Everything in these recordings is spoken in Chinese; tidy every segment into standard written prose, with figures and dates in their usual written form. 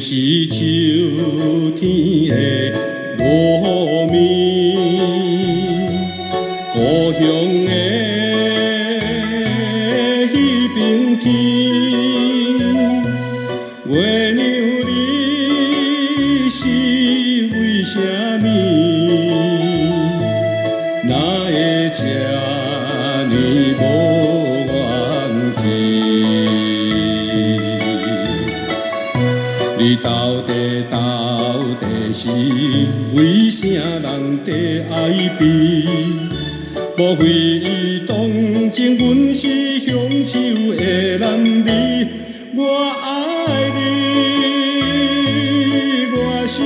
是秋天的落暝，故乡的迄边天，月娘你是为什么？哪会这呢无愿见？你到底是为啥人在爱悲？无非伊当情，阮是乡愁的男儿。我爱你，我想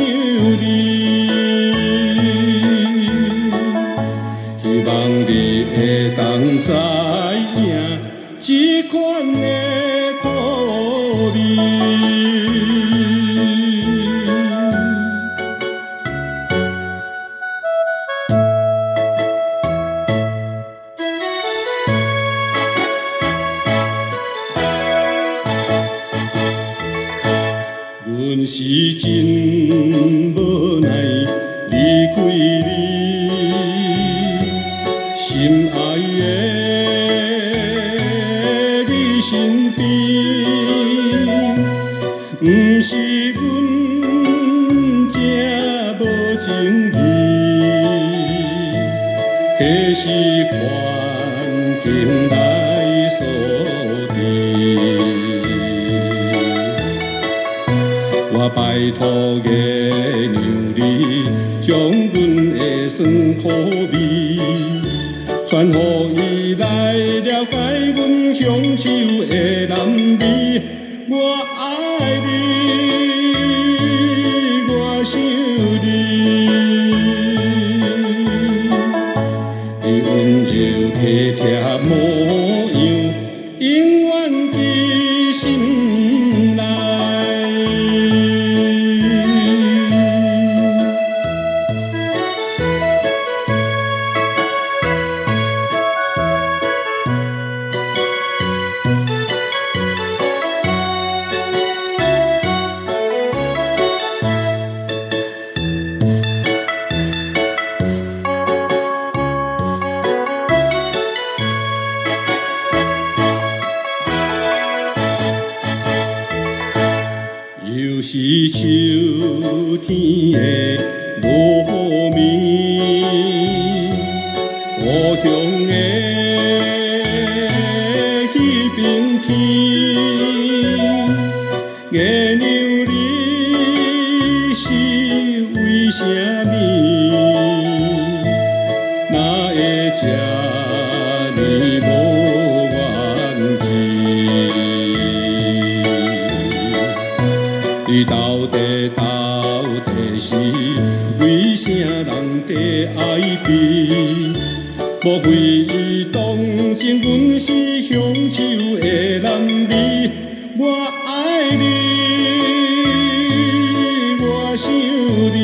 你，希望你会当知影这款的苦味。阮是真无奈离开你，心爱的你身边，不是阮这无情义，迄是环境来所致。我拜托月娘你，将阮的酸苦味传予伊来了解阮乡愁的男儿。我爱你，我想你，你温柔体贴模样，永远记心内。又是秋天的落暝，故乡的迄边天，月娘你是为什么？哪会这呢无愿见？你到底是为啥人在爱悲？无非伊当情，阮是乡愁的男儿。我爱你，我想你，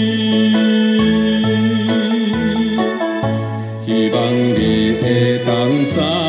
希望你会当知。